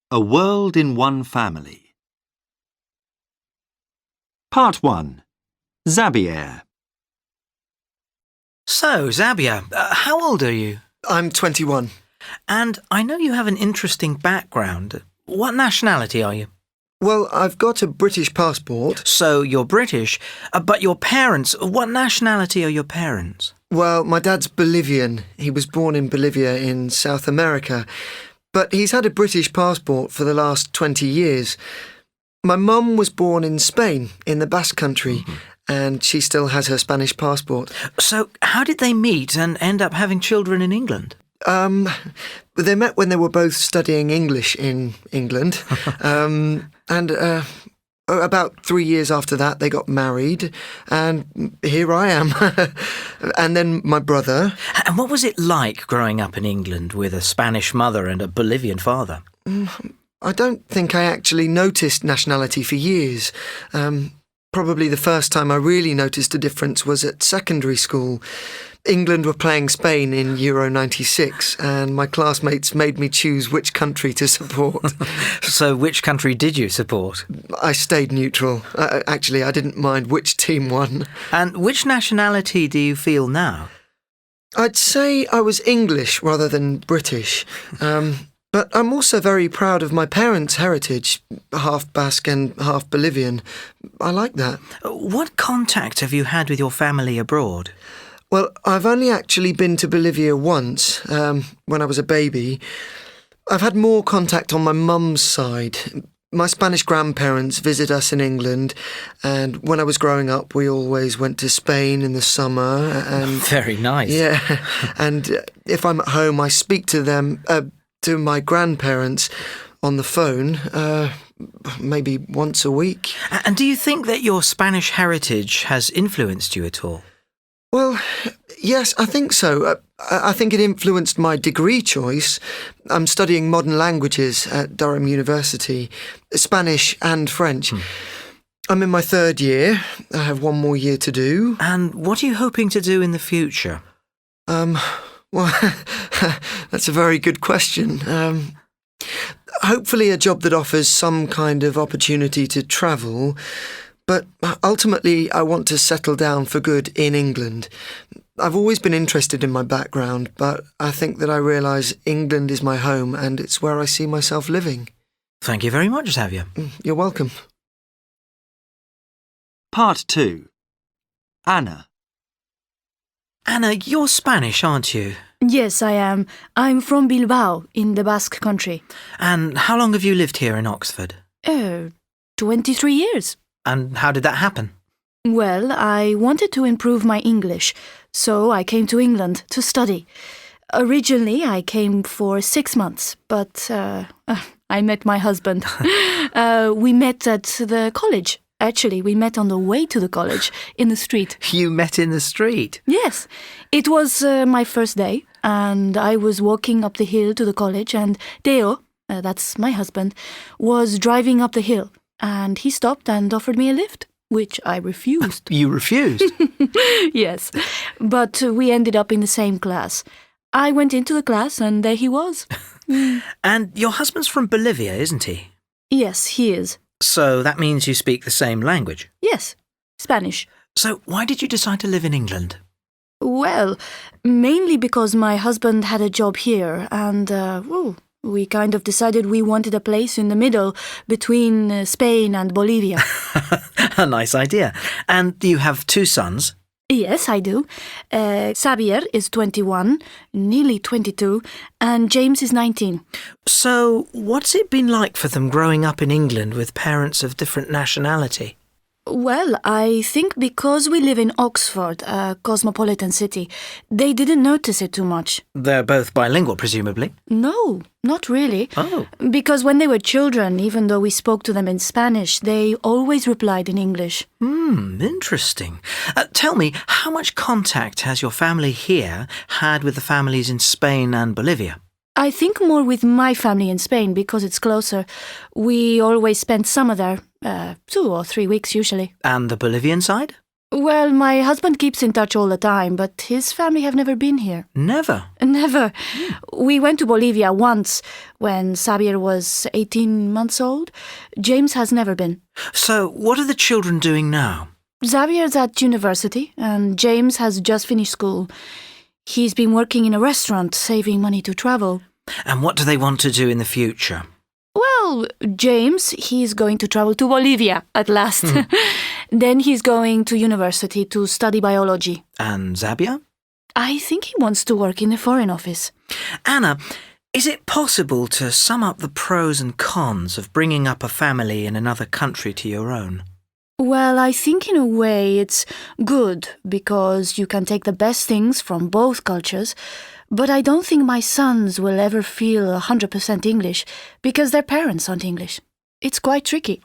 A World in One Family. Part 1. Zabier. So, Zabia, how old are you? I'm 21. And I know you have an interesting background. What nationality are you? Well, I've got a British passport. So, you're British, but your parents, what nationality are your parents? Well, my dad's Bolivian. He was born in Bolivia in South America. But he's had a British passport for the last 20 years. My mum was born in Spain, in the Basque Country, and she still has her Spanish passport. So, how did they meet and end up having children in England? They met when they were both studying English in England. About 3 years after that, they got married, and here I am. And then my brother. And what was it like growing up in England with a Spanish mother and a Bolivian father? I don't think I actually noticed nationality for years. Probably the first time I really noticed a difference was at secondary school. England were playing Spain in Euro 96, and my classmates made me choose which country to support. So, which country did you support? I stayed neutral. Actually, I didn't mind which team won. And which nationality do you feel now? I'd say I was English rather than British. But I'm also very proud of my parents' heritage, half Basque and half Bolivian. I like that. What contact have you had with your family abroad? Well, I've only actually been to Bolivia once, when I was a baby. I've had more contact on my mum's side. My Spanish grandparents visit us in England, and when I was growing up, we always went to Spain in the summer. And Very nice. yeah, and if I'm at home, I speak to them, to my grandparents on the phone, maybe once a week. And do you think that your Spanish heritage has influenced you at all? Well, yes, I think so. I think it influenced my degree choice. I'm studying modern languages at Durham University, Spanish and French. I'm in my third year. I have one more year to do. And what are you hoping to do in the future? Well, that's a very good question. Hopefully a job that offers some kind of opportunity to travel. But ultimately, I want to settle down for good in England. I've always been interested in my background, but I think that I realise England is my home and it's where I see myself living. Thank you very much, Xavier. You're welcome. Part 2. Anna. Anna, you're Spanish, aren't you? Yes, I am. I'm from Bilbao, in the Basque Country. And how long have you lived here in Oxford? 23 years. And how did that happen? Well, I wanted to improve my English, so I came to England to study. Originally, I came for 6 months, but I met my husband. We met at the college. Actually, we met on the way to the college, in the street. You met in the street? Yes. It was my first day, and I was walking up the hill to the college, and Theo, that's my husband, was driving up the hill, and he stopped and offered me a lift, which I refused. You refused? Yes, but we ended up in the same class. I went into the class, and there he was. And your husband's from Bolivia, isn't he? Yes, he is. So that means you speak the same language? Yes, Spanish. So why did you decide to live in England? Well, mainly because my husband had a job here, and we kind of decided we wanted a place in the middle between Spain and Bolivia. A nice idea. And do you have 2 sons? Yes, I do. Xavier is 21, nearly 22, and James is 19. So what's it been like for them growing up in England with parents of different nationality? Well, I think because we live in Oxford, a cosmopolitan city, they didn't notice it too much. They're both bilingual, presumably? No, not really. Oh. Because when they were children, even though we spoke to them in Spanish, they always replied in English. Interesting. Tell me, how much contact has your family here had with the families in Spain and Bolivia? I think more with my family in Spain because it's closer. We always spend summer there, 2 or 3 weeks usually. And the Bolivian side? Well, my husband keeps in touch all the time, but his family have never been here. Never. Never. We went to Bolivia once when Xavier was 18 months old. James has never been. So, what are the children doing now? Xavier's at university, and James has just finished school. He's been working in a restaurant, saving money to travel. And what do they want to do in the future? Well, James, he's going to travel to Bolivia at last. Then he's going to university to study biology. And Xavier? I think he wants to work in the Foreign Office. Anna, is it possible to sum up the pros and cons of bringing up a family in another country to your own? Well, I think in a way it's good because you can take the best things from both cultures, but I don't think my sons will ever feel 100% English because their parents aren't English. It's quite tricky.